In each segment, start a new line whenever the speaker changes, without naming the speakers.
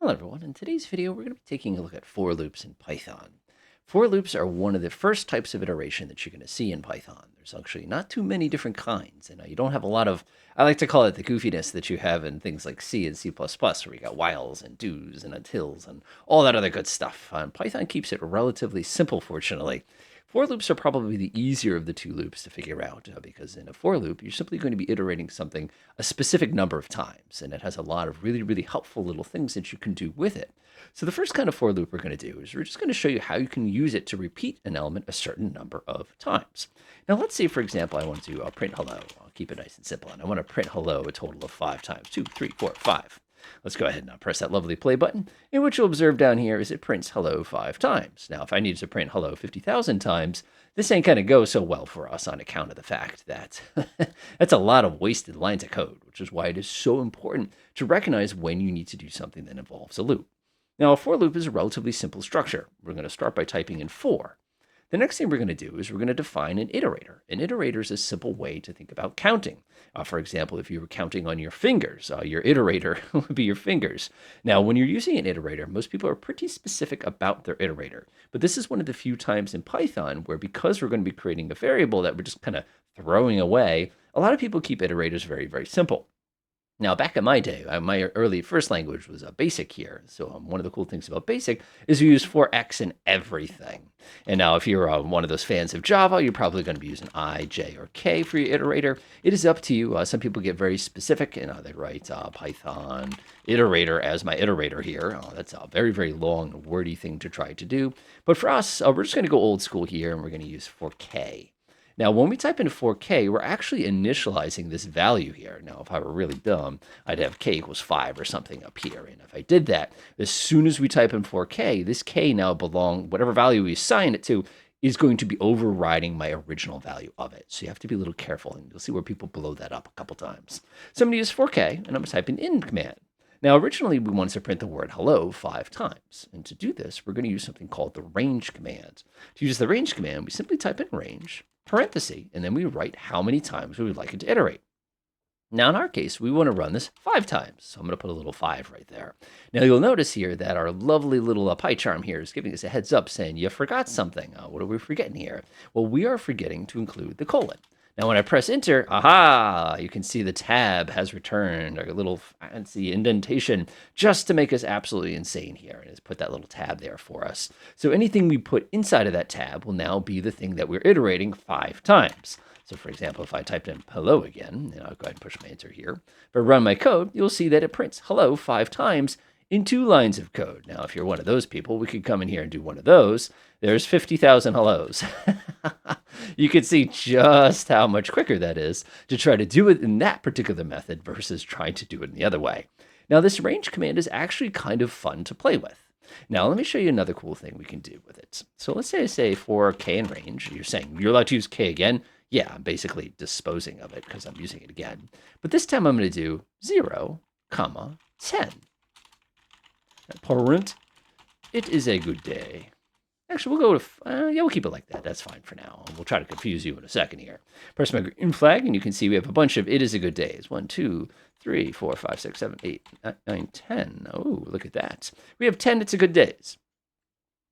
Hello everyone, in today's video we're going to be taking a look at for loops in Python. For loops are one of the first types of iteration that you're going to see in Python. There's actually not too many different kinds, and you don't have a lot of, I like to call it the goofiness that you have in things like C and C++, where you got whiles and do's and untils and all that other good stuff. Python keeps it relatively simple, fortunately. For loops are probably the easier of the two loops to figure out because in a for loop, you're simply going to be iterating something a specific number of times, and it has a lot of really, really helpful little things that you can do with it. So the first kind of for loop we're going to do is we're just going to show you how you can use it to repeat an element a certain number of times. Now let's say, for example, I want to print hello. I'll keep it nice and simple, and I want to print hello a total of 5 times. 2, 3, 4, 5. Let's go ahead and press that lovely play button. And what you'll observe down here is it prints hello 5 times. Now, if I needed to print hello 50,000 times, this ain't going to go so well for us on account of the fact that that's a lot of wasted lines of code, which is why it is so important to recognize when you need to do something that involves a loop. Now, a for loop is a relatively simple structure. We're going to start by typing in for. The next thing we're going to do is we're going to define an iterator. An iterator is a simple way to think about counting. For example, if you were counting on your fingers, your iterator would be your fingers. Now, when you're using an iterator, most people are pretty specific about their iterator. But this is one of the few times in Python where, because we're going to be creating a variable that we're just kind of throwing away, a lot of people keep iterators very, very simple. Now, back in my day, my early first language was BASIC here. So one of the cool things about BASIC is we use for x in everything. And now if you're one of those fans of Java, you're probably going to be using I, J, or K for your iterator. It is up to you. Some people get very specific, and they write Python iterator as my iterator here. That's a very, very long, wordy thing to try to do. But for us, we're just going to go old school here, and we're going to use for K. Now, when we type into 4K, we're actually initializing this value here. Now, if I were really dumb, I'd have K equals 5 or something up here. And if I did that, as soon as we type in 4K, this K now whatever value we assign it to, is going to be overriding my original value of it. So you have to be a little careful, and you'll see where people blow that up a couple times. So I'm going to use 4K, and I'm going to type an in command. Now, originally, we wanted to print the word hello 5 times. And to do this, we're going to use something called the range command. To use the range command, we simply type in range, parenthesis, and then we write how many times we would like it to iterate. Now, in our case, we want to run this 5 times. So I'm going to put a little 5 right there. Now, you'll notice here that our lovely little PyCharm here is giving us a heads up saying, you forgot something. What are we forgetting here? Well, we are forgetting to include the colon. Now, when I press enter, aha, you can see the tab has returned, a little fancy indentation, just to make us absolutely insane here. And it's put that little tab there for us. So anything we put inside of that tab will now be the thing that we're iterating 5 times. So for example, if I typed in hello again, and I'll go ahead and push my enter here. If I run my code, you'll see that it prints hello 5 times in 2 lines of code. Now, if you're one of those people, we could come in here and do one of those. There's 50,000 hellos. You can see just how much quicker that is to try to do it in that particular method versus trying to do it in the other way. Now, this range command is actually kind of fun to play with. Now, let me show you another cool thing we can do with it. So let's say I say for K in range, you're saying you're allowed to use K again. Yeah, I'm basically disposing of it because I'm using it again. But this time I'm going to do 0, 10. Parent, it is a good day. Actually, we'll go to, we'll keep it like that. That's fine for now. We'll try to confuse you in a second here. Press my green flag, and you can see we have a bunch of it is a good days. 1, 2, 3, 4, 5, 6, 7, 8, 9, 10. Oh, look at that. We have 10 it's a good days.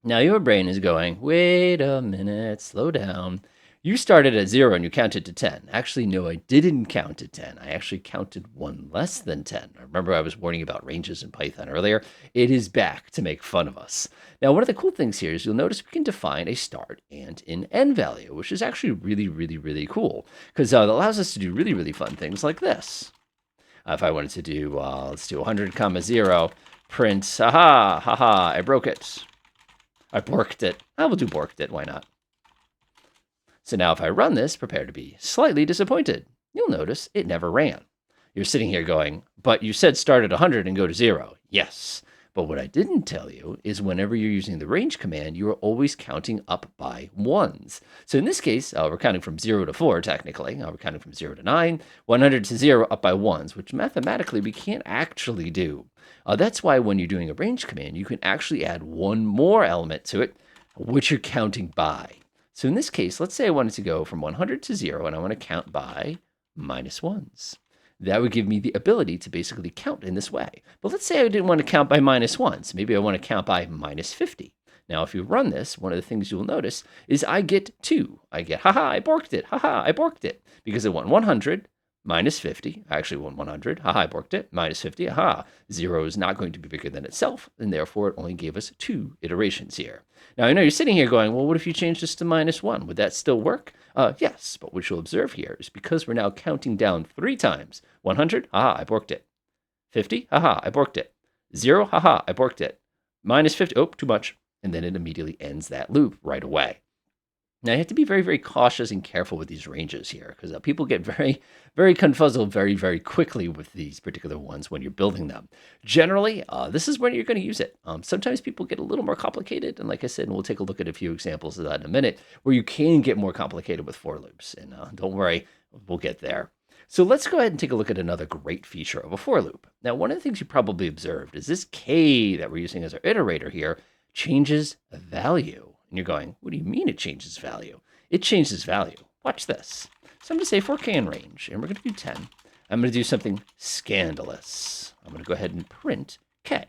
Now your brain is going, wait a minute, slow down. You started at 0 and you counted to 10. Actually, no, I didn't count to 10. I actually counted 1 less than 10. Remember I was warning about ranges in Python earlier? It is back to make fun of us. Now, one of the cool things here is you'll notice we can define a start and an end value, which is actually really, really, really cool because it allows us to do really, really fun things like this. If I wanted to do, let's do 100, 0, print, haha, I broke it. I borked it. I will do borked it, why not? So now if I run this, prepare to be slightly disappointed. You'll notice it never ran. You're sitting here going, but you said start at 100 and go to 0. Yes, but what I didn't tell you is whenever you're using the range command, you are always counting up by 1s. So in this case, we're counting from 0 to 4, technically. We're counting from 0 to 9, 100 to 0 up by 1s, which mathematically we can't actually do. That's why when you're doing a range command, you can actually add one more element to it, which you're counting by. So in this case, let's say I wanted to go from 100 to 0, and I want to count by -1s. that would give me the ability to basically count in this way. But let's say I didn't want to count by -1, so maybe I want to count by -50. Now, if you run this, one of the things you'll notice is I get 2. I get, haha, I borked it, haha, I borked it, because I want 100 minus 50. I actually want 100, haha, I borked it, minus 50, haha. 0 is not going to be bigger than itself, and therefore it only gave us 2 iterations here. Now, I know you're sitting here going, well, what if you change this to -1? Would that still work? Yes, but what you'll observe here is because we're now counting down 3 times, 100, haha, I borked it. 50, haha, I borked it. 0, haha, I borked it. -50, oh, too much. And then it immediately ends that loop right away. Now, you have to be very, very cautious and careful with these ranges here because people get very, very confuzzled very, very quickly with these particular ones when you're building them. Generally, this is where you're going to use it. Sometimes people get a little more complicated. And like I said, we'll take a look at a few examples of that in a minute, where you can get more complicated with for loops. And don't worry, we'll get there. So let's go ahead and take a look at another great feature of a for loop. Now, one of the things you probably observed is this k that we're using as our iterator here changes value. And you're going, what do you mean it changes value? It changes value. Watch this. So I'm going to say for k in range, and we're going to do 10. I'm going to do something scandalous. I'm going to go ahead and print k.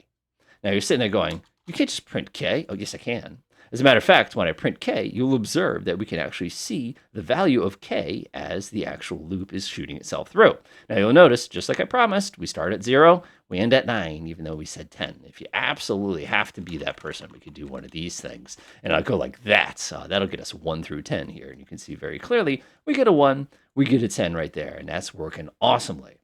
Now you're sitting there going, you can't just print k. Oh, yes, I can. As a matter of fact, when I print k, you'll observe that we can actually see the value of k as the actual loop is shooting itself through. Now you'll notice, just like I promised, we start at 0, we end at 9, even though we said 10. If you absolutely have to be that person, we could do one of these things. And I'll go like that. That'll get us 1 through 10 here. And you can see very clearly, we get a 1, we get a 10 right there. And that's working awesomely.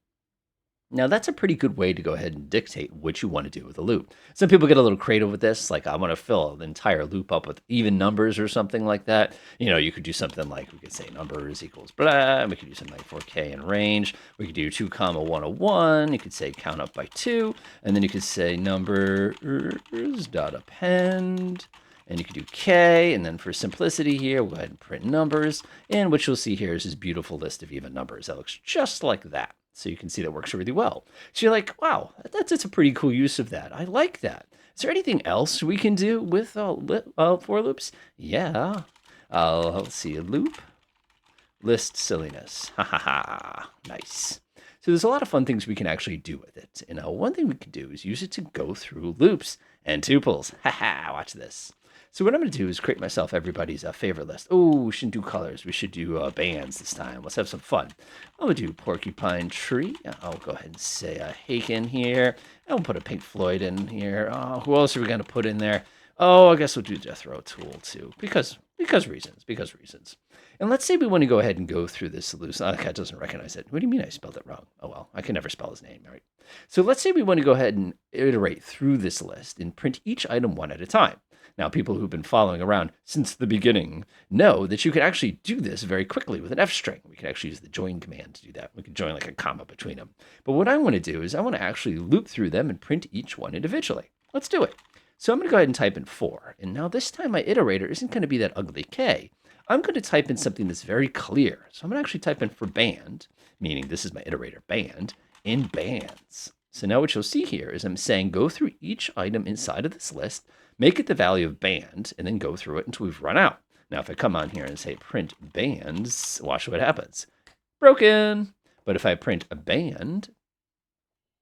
Now, that's a pretty good way to go ahead and dictate what you want to do with a loop. Some people get a little creative with this, like I want to fill the entire loop up with even numbers or something like that. You know, you could do something like, we could say numbers equals blah, we could do something like 4k in range. We could do 2, 101. You could say count up by 2, and then you could say numbers dot append. And you could do k, and then for simplicity here, we'll go ahead and print numbers. And what you'll see here is this beautiful list of even numbers that looks just like that. So you can see that works really well. So you're like, wow, that's a pretty cool use of that. I like that. Is there anything else we can do with for loops? Yeah. Let's see, a loop, list silliness. Ha ha ha. Nice. So there's a lot of fun things we can actually do with it. And one thing we can do is use it to go through loops and tuples. Ha ha, watch this. So what I'm going to do is create myself everybody's favorite list. Oh, we shouldn't do colors. We should do bands this time. Let's have some fun. I'm going to do Porcupine Tree. I'll go ahead and say Haken here. I'll put a Pink Floyd in here. Who else are we going to put in there? Oh, I guess we'll do Death Row Tool too. Because reasons. And let's say we want to go ahead and go through this loose. That cat doesn't recognize it. What do you mean I spelled it wrong? Oh, well, I can never spell his name, right? So let's say we want to go ahead and iterate through this list and print each item one at a time. Now, people who've been following around since the beginning know that you can actually do this very quickly with an F string. We can actually use the join command to do that. We can join like a comma between them. But what I want to do is I want to actually loop through them and print each one individually. Let's do it. So I'm going to go ahead and type in 4. And now this time my iterator isn't going to be that ugly K. I'm going to type in something that's very clear. So I'm going to actually type in for band, meaning this is my iterator band, in bands. So now what you'll see here is I'm saying go through each item inside of this list, make it the value of band, and then go through it until we've run out. Now, if I come on here and say print bands, watch what happens. Broken. But if I print a band,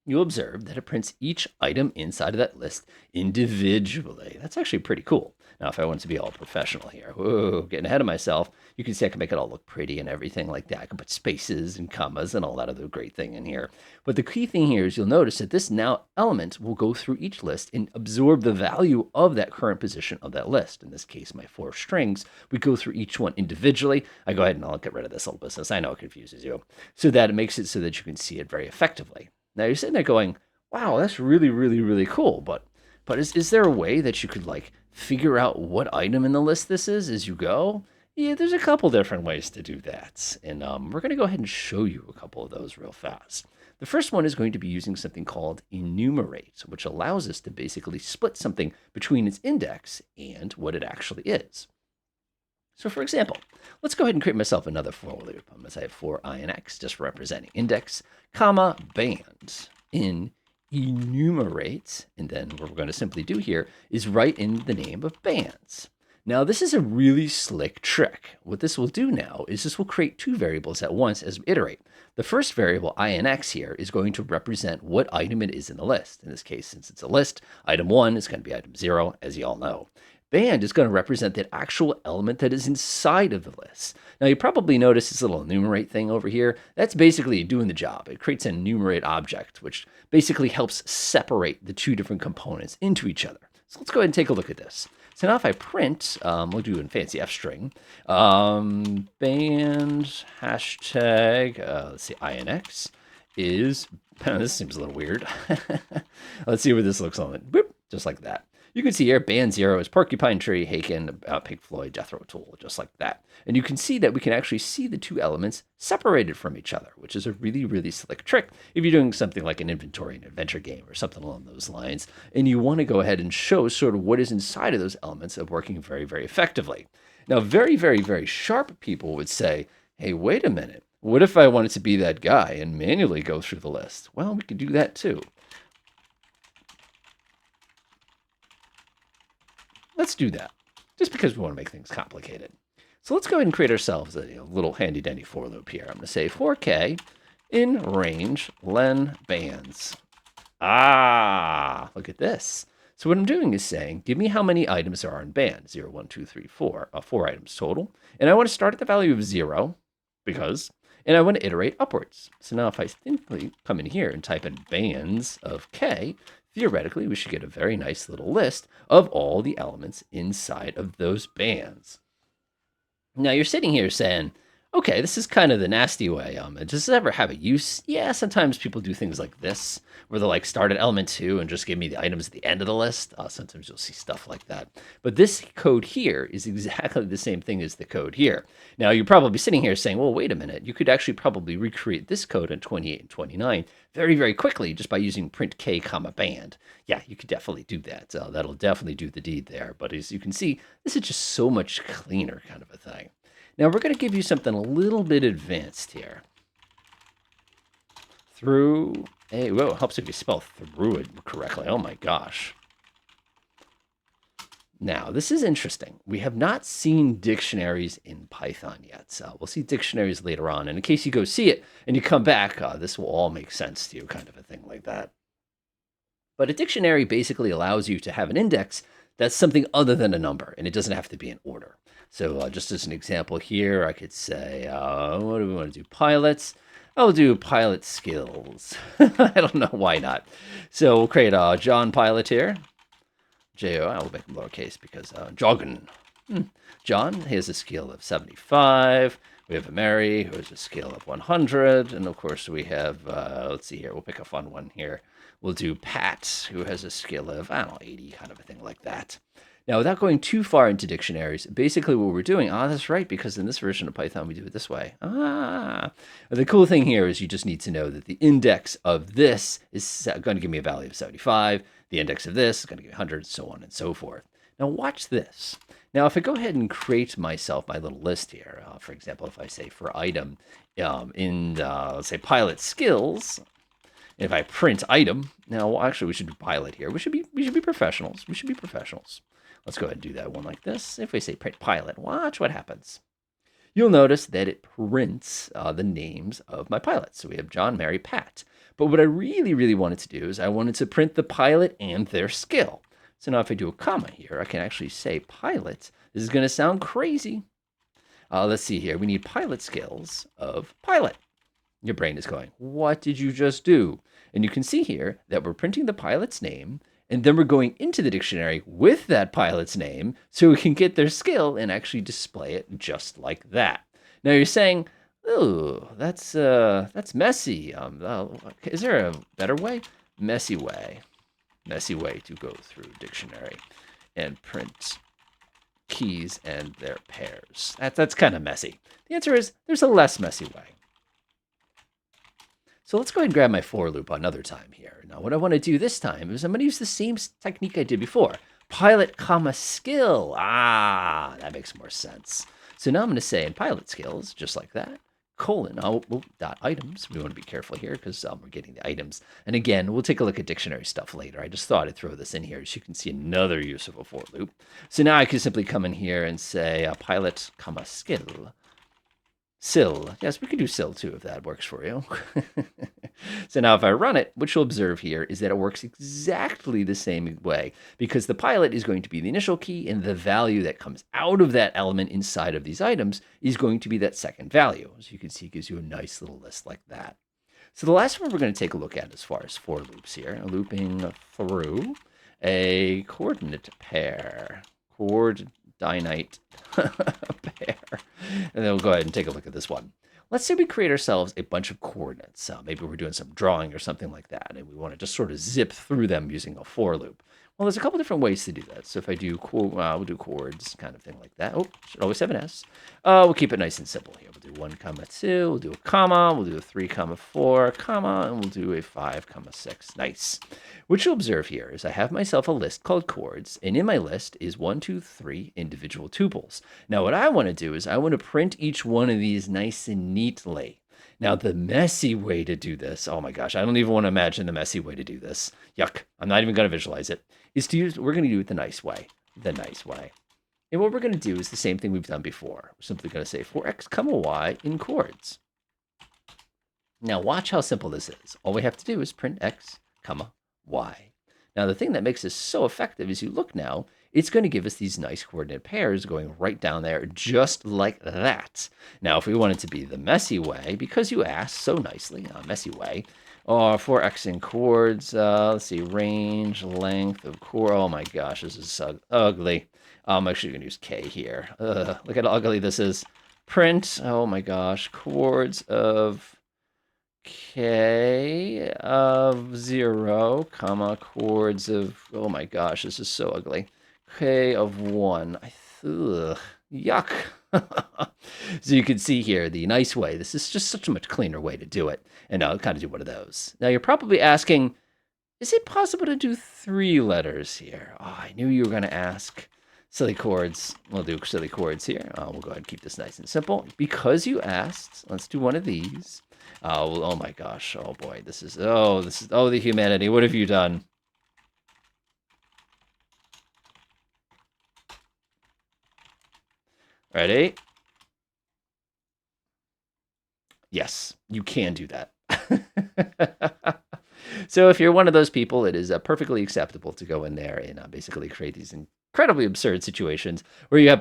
you'll observe that it prints each item inside of that list individually. That's actually pretty cool. Now, if I want to be all professional here, whoa, getting ahead of myself, you can see I can make it all look pretty and everything like that. I can put spaces and commas and all that other great thing in here. But the key thing here is you'll notice that this now element will go through each list and absorb the value of that current position of that list. In this case, my 4 strings, we go through each one individually. I go ahead and I'll get rid of this little business. I know it confuses you. So that it makes it so that you can see it very effectively. Now you're sitting there going, wow, that's really, really, really cool. But is there a way that you could like figure out what item in the list this is as you go? Yeah, there's a couple different ways to do that. And we're going to go ahead and show you a couple of those real fast. The first one is going to be using something called enumerate, which allows us to basically split something between its index and what it actually is. So for example, let's go ahead and create myself another for loop. I'm going to say for I and X, just representing index, comma, band in enumerate. And then what we're going to simply do here is write in the name of bands. Now, this is a really slick trick. What this will do now is this will create two variables at once as we iterate. The first variable, INX here, is going to represent what item it is in the list. In this case, since it's a list, item 1 is going to be item 0, as you all know. Band is going to represent that actual element that is inside of the list. Now, you probably notice this little enumerate thing over here. That's basically doing the job. It creates an enumerate object, which basically helps separate the two different components into each other. So let's go ahead and take a look at this. So now if I print, we'll do it in fancy F string, band hashtag, let's see, INX is, this seems a little weird. Let's see what this looks like. Boop, just like that. You can see here, band 0 is Porcupine Tree, Haken, Pink Floyd, Jethro Tull, just like that. And you can see that we can actually see the two elements separated from each other, which is a really, really slick trick if you're doing something like an inventory and adventure game or something along those lines, and you want to go ahead and show sort of what is inside of those elements of working very, very effectively. Now, very, very, very sharp people would say, hey, wait a minute. What if I wanted to be that guy and manually go through the list? Well, we could do that too. Let's do that, just because we want to make things complicated. So let's go ahead and create ourselves a little handy-dandy for loop here. I'm going to say 4K in range len bands. Ah, look at this. So what I'm doing is saying, give me how many items there are in band. 0, 1, 2, 3, 4. 4 items total. And I want to start at the value of 0, and I want to iterate upwards. So now if I simply come in here and type in bands of K, theoretically, we should get a very nice little list of all the elements inside of those bands. Now, you're sitting here saying, okay, this is kind of the nasty way. Does this ever have a use? Yeah, sometimes people do things like this, where they'll like start at element 2 and just give me the items at the end of the list. Sometimes you'll see stuff like that. But this code here is exactly the same thing as the code here. Now, you're probably sitting here saying, well, wait a minute. You could actually probably recreate this code in 28 and 29 very, very quickly just by using print k comma band. Yeah, you could definitely do that. That'll definitely do the deed there. But as you can see, this is just so much cleaner kind of a thing. Now, we're going to give you something a little bit advanced here. Whoa, it helps if you spell through it correctly. Oh my gosh. Now, this is interesting. We have not seen dictionaries in Python yet. So we'll see dictionaries later on. And in case you go see it and you come back, this will all make sense to you, kind of a thing like that. But a dictionary basically allows you to have an index that's something other than a number, and it doesn't have to be in order. So just as an example here, I could say, what do we want to do? Pilots. I'll do pilot skills. I don't know why not. So we'll create a John Pilot here. J-O, I will make them lowercase because Joggin. John, he has a skill of 75. We have a Mary, who has a skill of 100. And of course, we have, let's see here, we'll pick a fun one here. We'll do Pat, who has a skill of, 80, kind of a thing like that. Now, without going too far into dictionaries, basically what we're doing, that's right, because in this version of Python, we do it this way. The cool thing here is you just need to know that the index of this is going to give me a value of 75. The index of this is going to give me 100, so on and so forth. Now, watch this. Now, if I go ahead and create myself my little list here, for example, if I say for item let's say pilot skills, if I print item, now actually we should do pilot here. We should be professionals. We should be professionals. Let's go ahead and do that one like this. If we say print pilot, watch what happens. You'll notice that it prints the names of my pilots. So we have John, Mary, Pat. But what I really, really wanted to do is I wanted to print the pilot and their skill. So now if I do a comma here, I can actually say pilot. This is going to sound crazy. Let's see here. We need pilot skills of pilot. Your brain is going, what did you just do? And you can see here that we're printing the pilot's name, and then we're going into the dictionary with that pilot's name so we can get their skill and actually display it just like that. Now you're saying, oh, that's messy. Is there a better way? Messy way to go through dictionary and print keys and their pairs. That's kind of messy. The answer is there's a less messy way. So let's go ahead and grab my for loop another time here. Now what I want to do this time is I'm going to use the same technique I did before. Pilot, comma, skill. That makes more sense. So now I'm going to say in pilot skills, just like that, colon, dot items. We want to be careful here because we're getting the items. And again, we'll take a look at dictionary stuff later. I just thought I'd throw this in here so you can see another use of a for loop. So now I can simply come in here and say pilot, comma, skill. Sil. Yes, we could do sil too if that works for you. So now if I run it, what you'll observe here is that it works exactly the same way because the pilot is going to be the initial key and the value that comes out of that element inside of these items is going to be that second value. As you can see, it gives you a nice little list like that. So the last one we're going to take a look at as far as for loops here, looping through a coordinate pair, coordinate pair. And then we'll go ahead and take a look at this one. Let's say we create ourselves a bunch of coordinates. Maybe we're doing some drawing or something like that, and we want to just sort of zip through them using a for loop. Well, there's a couple different ways to do that. So if I do, we'll do chords, kind of thing like that. Oh, should always have an S. We'll keep it nice and simple here. We'll do 1, 2, we'll do a comma, we'll do a 3, 4, comma, and we'll do a 5, 6. Nice. What you'll observe here is I have myself a list called chords, and in my list is 1, 2, 3 individual tuples. Now, what I want to do is I want to print each one of these nice and neatly. Now, the messy way to do this, oh my gosh, I don't even want to imagine the messy way to do this. Yuck, I'm not even going to visualize it, is to use, we're going to do it the nice way. The nice way. And what we're going to do is the same thing we've done before. We're simply going to say for x, y in chords. Now, watch how simple this is. All we have to do is print x, y. Now, the thing that makes this so effective is you look now, it's going to give us these nice coordinate pairs going right down there, just like that. Now, if we want it to be the messy way, because you asked so nicely, messy way, for x in chords, let's see, range, length of chord. Oh my gosh, this is so ugly. I'm actually going to use K here. Look at how ugly this is. Print, oh my gosh, chords of K of 0, comma, chords of, oh my gosh, this is so ugly. K of 1. Yuck. So you can see here the nice way. This is just such a much cleaner way to do it. And I'll kind of do one of those. Now you're probably asking, is it possible to do 3 letters here? Oh, I knew you were going to ask. Silly chords. We'll do silly chords here. We'll go ahead and keep this nice and simple. Because you asked, let's do one of these. Oh my gosh. Oh boy. This is the humanity. What have you done? Ready? Yes, you can do that. So if you're one of those people, it is perfectly acceptable to go in there and basically create these incredibly absurd situations where you have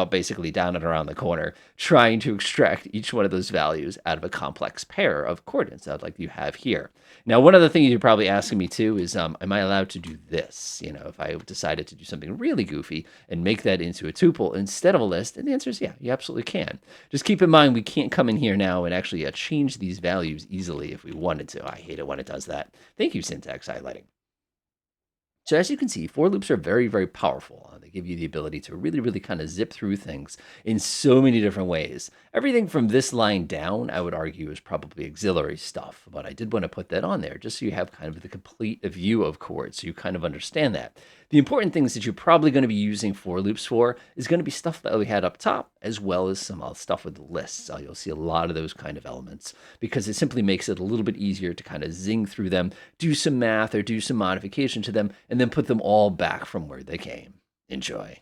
basically down and around the corner trying to extract each one of those values out of a complex pair of coordinates like you have here. Now, one of the things you're probably asking me too is, am I allowed to do this? You know, if I decided to do something really goofy and make that into a tuple instead of a list, and the answer is yeah, you absolutely can. Just keep in mind, we can't come in here now and actually change these values easily if we wanted to. I hate it when it does that. Thank you, syntax highlighting. So as you can see, for loops are very, very powerful. They give you the ability to really, really kind of zip through things in so many different ways. Everything from this line down, I would argue, is probably auxiliary stuff. But I did want to put that on there just so you have kind of the complete view of chords, so you kind of understand that. The important things that you're probably going to be using for loops for is going to be stuff that we had up top, as well as some stuff with the lists. You'll see a lot of those kind of elements because it simply makes it a little bit easier to kind of zing through them, do some math or do some modification to them, and then put them all back from where they came. Enjoy.